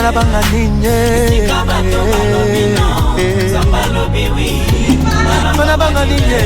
Manabanga ninye Manabanga ninye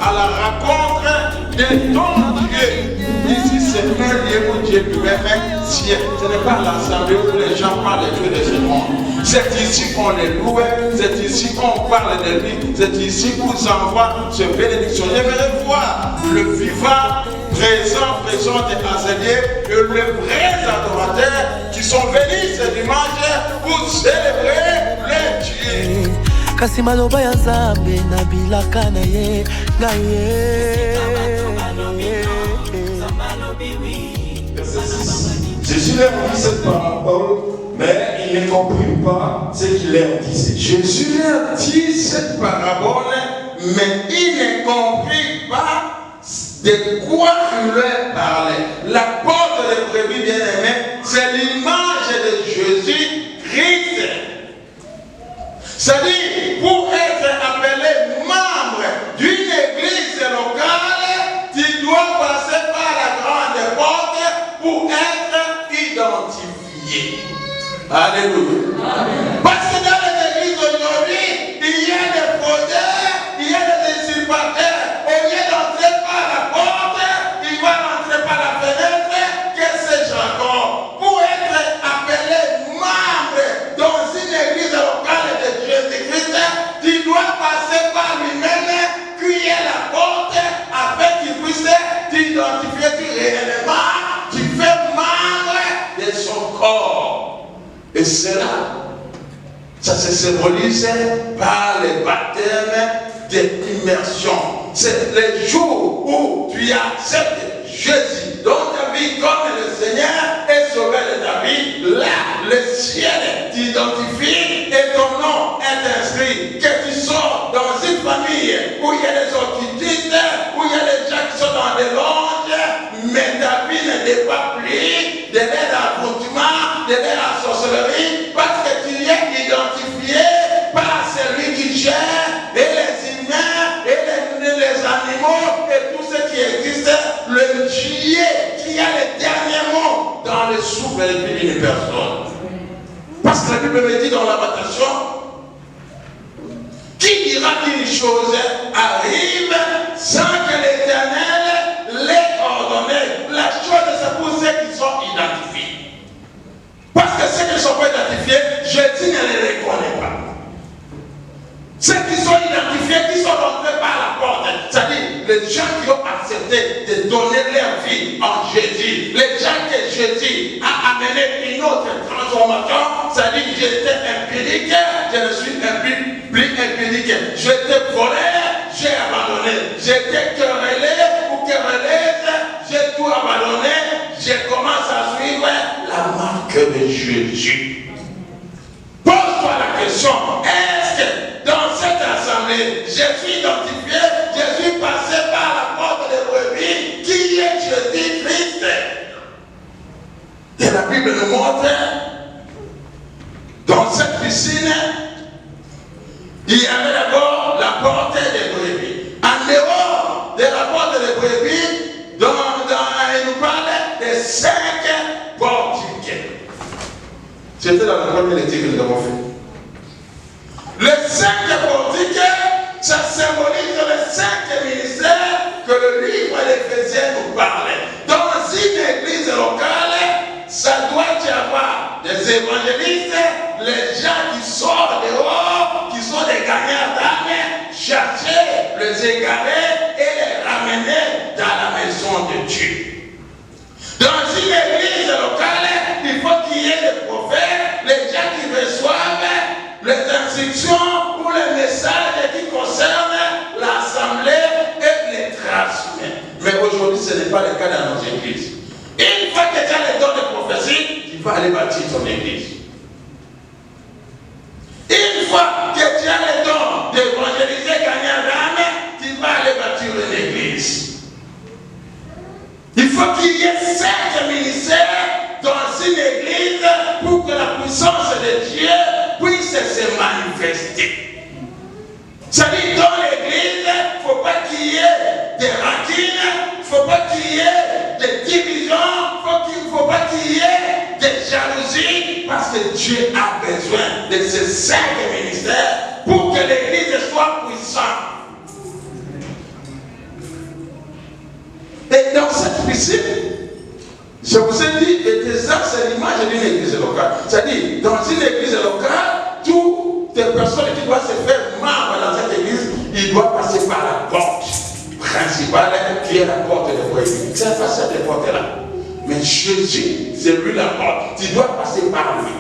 À la rencontre de ton Dieu. Ici c'est un lieu où Dieu lui est siège. Ce n'est pas l'assemblée où les gens parlent de Dieu de ce monde. C'est ici qu'on les loue, c'est ici qu'on parle de lui, c'est ici qu'on s'envoie ce bénédiction. J'aimerais voir le vivant présent des enseignants et les vrais adorateurs qui sont venus ce dimanche pour célébrer le Dieu. Kasi maloba ya Nzambe na bilaka na ye na ye. Jésus leur dit cette parabole, mais ils ne comprirent pas ce qu'il leur disait. Jésus leur dit cette parabole, mais ils ne comprirent pas de quoi il leur parlait. La porte des brebis bien-aimés, c'est l'image de Jésus-Christ. C'est-à-dire, pour être appelé membre d'une église locale, tu dois passer par la grande porte pour être identifié. Alléluia. Parce que dans les églises aujourd'hui, il y a des fraudeurs, il y a des usurpateurs. Au lieu d'entrer par la porte, il va rentrer par la fenêtre. Qu'est-ce que c'est encore? Pour être appelé membre dans une église locale de Jésus-Christ, tu dois passer par lui-même, crier la porte, afin qu'il puisse t'identifier réellement. Tu fais membre de son corps. Et cela, ça se symbolise par les baptêmes d'immersion. C'est le jour où tu acceptes Jésus dans ta vie comme le Seigneur est sauveur de ta vie. Là, le ciel t'identifie et ton nom est inscrit. Que tu sors dans une famille où il y a des occultistes, où il y a des gens qui sont dans des loges, mais ta vie ne dépend plus de l'aide à l'accoutumement, de l'aide à la sorcellerie, parce que tu es identifié par celui qui gère et les humains et les animaux et tout ce qui existe, le Dieu qui a le dernier mot dans le souffle de la vie d'une personne. Parce que la Bible me dit dans Lamentation, qui dira qu'une chose arrive sans que l'Éternel l'ait ordonné? La chose, c'est pour ceux qui sont identifiés. Parce que ceux qui ne sont pas identifiés, Jésus ne les reconnaît pas. Ceux qui sont identifiés, qui sont rentrés par la porte, c'est-à-dire les gens qui ont accepté de donner leur vie en Jésus, les gens que Jésus a amené une autre transformation, c'est-à-dire que j'étais empirique, je ne suis plus empirique, j'étais volé, j'ai abandonné, j'étais querellé ou querelleuse, j'ai tout abandonné, je commence à suivre la marque de Jésus. Pose-toi la question, est-ce que dans cette assemblée, je suis identifié, je suis passé par la porte des brebis, qui est Jésus-Christ? Et la Bible nous montre, dans cette piscine, il y avait d'abord la porte des brebis. En dehors de la porte des brebis, il nous parle des 5 portiques. C'était dans la première étude que nous avons fait. Les 5 portiques, ça symbolise les 5 ministères que le livre d'Éphésiens nous parlait. Dans une église locale, ça doit y avoir des évangélistes, les gens qui sortent dehors, qui sont des gagnants d'âme, chercher les égarés et les ramener dans la maison de Dieu. Dans une église locale, il faut qu'il y ait des prophètes, les gens qui reçoivent les instructions ou les messages qui concernent l'assemblée et les transmettent. Mais aujourd'hui, ce n'est pas le cas dans nos églises. Une fois que tu as les dons de prophétie, tu vas aller bâtir ton église. Une fois que tu as les dons d'évangéliser, gagner l'âme, tu vas aller bâtir une église. Il faut qu'il y ait 5 ministères dans une église pour que la puissance de Dieu puisse se manifester. C'est-à-dire, dans l'église, il ne faut pas qu'il y ait des rancines, il ne faut pas qu'il y ait des divisions, il ne faut pas qu'il y ait des jalousies, parce que Dieu a besoin de ces 5 ministères pour que l'église soit puissante. Et dans cette piscine, je vous ai dit, et déjà c'est l'image d'une église locale. C'est-à-dire, dans une église locale, toutes les personnes qui doivent se faire membres dans cette église, ils doivent passer par la porte principale qui est la porte de brebis. C'est pas cette porte-là. Mais Jésus, c'est lui la porte. Tu dois passer par lui.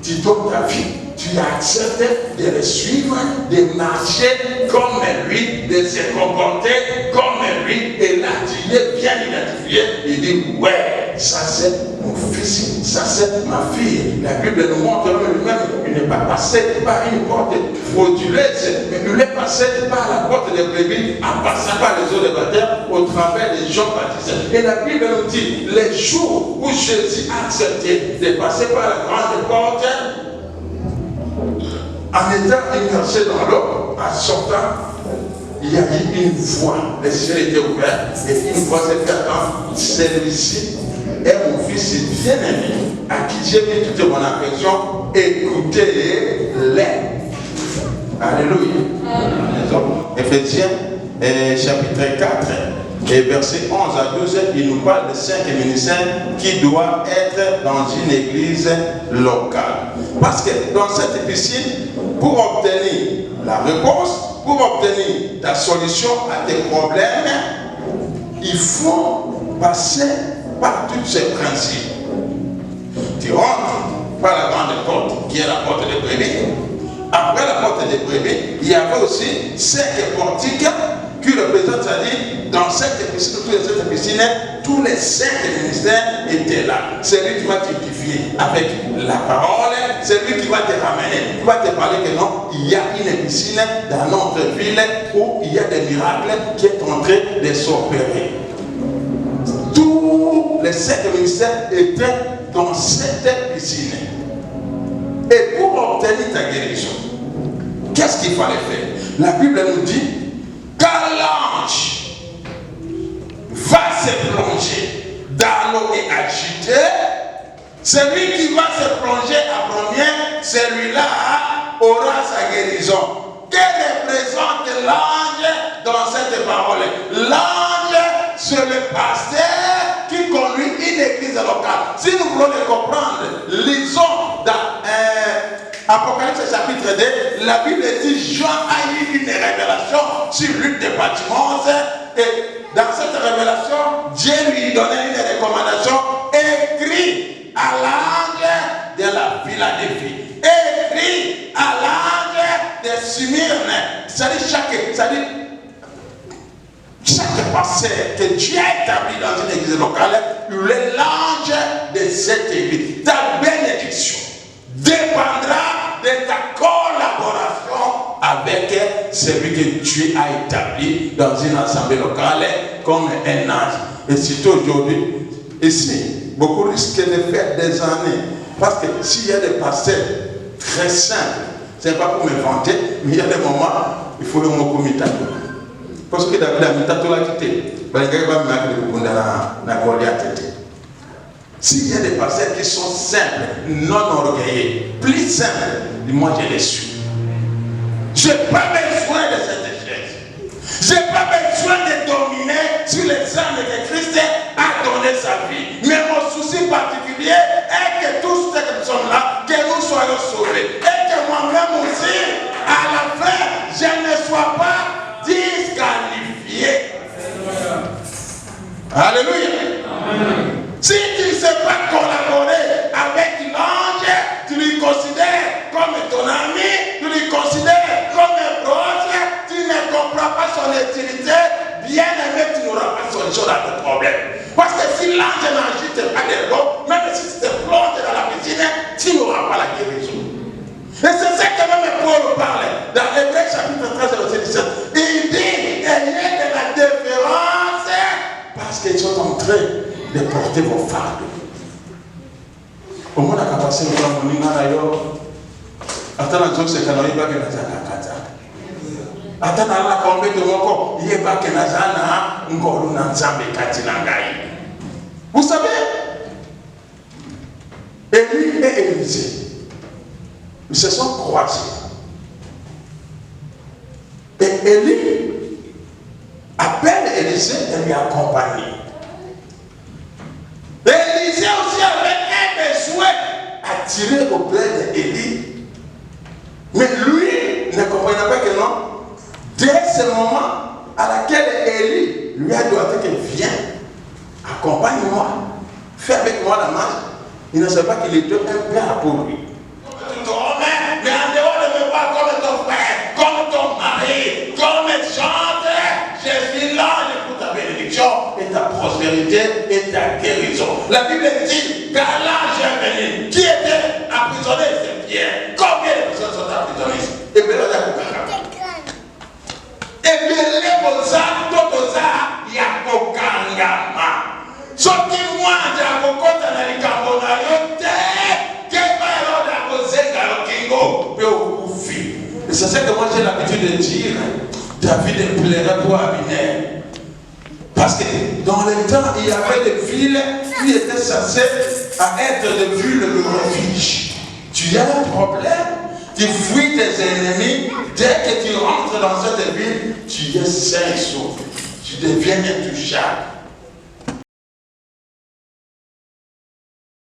Tu donnes ta vie. Tu acceptes de le suivre, de marcher comme lui, de se comporter comme lui. Et là, tu es bien identifié. Il dit, ouais, ça c'est mon fils, ça c'est ma fille. La Bible nous montre lui-même, il n'est pas passé par une porte frauduleuse, mais il est passé par la porte des brebis, en passant par les eaux de baptême, au travers des gens baptisés. Et la Bible nous dit, les jours où Jésus a accepté de passer par la grande porte, en étant immersé dans l'eau, en sortant, il y a eu une voix, le ciel était ouvert, et une voix s'est fait entendre, celui-ci est mon fils bien-aimé, à qui j'ai mis toute mon affection, écoutez-les. Alléluia. Éphésiens, chapitre 4, et verset 11 à 12, il nous parle de 5 ministères qui doivent être dans une église locale. Parce que dans cette piscine, pour obtenir la réponse, pour obtenir ta solution à tes problèmes, il faut passer par tous ces principes. Tu rentres par la grande porte, qui est la porte des brebis. Après la porte des brebis, il y avait aussi 5 portiques qui représentent, c'est-à-dire, dans cette piscine, tous les 5 ministères étaient là. C'est lui qui va t'édifier avec la parole, c'est lui qui va te ramener, qui va te parler que non, il y a une piscine dans notre ville où il y a des miracles qui sont en train de s'opérer. Tous les 5 ministères étaient dans cette piscine. Et pour obtenir ta guérison, qu'est-ce qu'il fallait faire? La Bible nous dit, quand l'ange va se plonger dans l'eau et agiter, celui qui va se plonger en premier, celui-là aura sa guérison. Que représente l'ange dans cette parole? L'ange, c'est le pasteur qui conduit une église locale. Si nous voulons le comprendre, lisons dans Apocalypse chapitre 2, la Bible dit Jean a eu une révélation sur l'une des bâtiments. Et dans cette révélation, Dieu lui donnait une recommandation: écrit à l'ange de la Philadelphie, écrit à l'ange de Smyrne. C'est-à-dire chaque pasteur que Dieu a établi dans une église locale, il est l'ange de cette église. Ta bénédiction dépendra de ta collaboration avec celui que Dieu a établi dans une assemblée locale comme un ange. Et surtout aujourd'hui, ici, beaucoup risquent de faire des années. Parce que s'il y a des pasteurs très simples, ce n'est pas pour me vanter, mais il y a des moments, il faut le mot comitato. Parce que David a mis tato la quitté. S'il y a des pasteurs qui sont simples, non orgueilleux, plus simples, moi je les suis. Je n'ai pas besoin de cette chaise. Je n'ai pas besoin de dominer sur les âmes que Christ a donné sa vie. Mais mon souci particulier est que tous ces personnes-là, que nous soyons sauvés. Et que moi-même aussi, à la fin, je ne sois pas disqualifié. Alléluia. Amen. Si tu ne sais pas collaborer avec l'ange, tu lui considères comme ton ami, tu lui considères comme un proche, tu ne comprends pas son utilité, bien aimé, tu n'auras pas solution à tes problèmes. Parce que si l'ange n'agite pas de l'eau, même si tu te plonges dans la piscine, tu n'auras pas la guérison. Et c'est ça que même Paul parle dans Hébreux chapitre 13, verset 17. Il dit, ayez de la déférence parce qu'ils sont en train de porter vos fardeaux. Au moins, la capacité de voir mon image ailleurs. Attends, la chose, c'est qu'on arrive à la zakakata. atana la kombe de moko yeba kenazana ngolu na nzambe kati na ngai. Vous savez, Élie et Élisée, ils se sont croisés. Et Élie appelle Élisée et lui accompagne. Élisée aussi avait un besoin attiré auprès d'Élie. Mais lui ne comprenait pas que non. Dès ce moment à laquelle Élie lui a demandé qu'il vienne, accompagne-moi, fais avec moi la marche, il ne savait pas qu'il était un père pour lui. Mais en dehors de me voir comme ton frère, comme ton mari, comme chante, je suis là pour ta bénédiction et ta prospérité et ta guérison. La Bible dit qu'à l'âge venu, qui était emprisonné, c'est Pierre. Combien de personnes sont emprisonnées? Et bien là, et bien les bosa, totosa, yakokangama. Ce qui moi, j'ai kokota na likambo na yote, keba yoda kozenga yokingo, pe okufi. Et c'est ce que moi j'ai l'habitude de dire. David plairait pour Abner. Parce que dans le temps, il y avait des villes qui étaient censées à être des villes de refuge. Tu as un problème, tu fuis tes ennemis, dès que tu rentres dans cette ville, tu es sain et sauf. Tu deviens intouchable.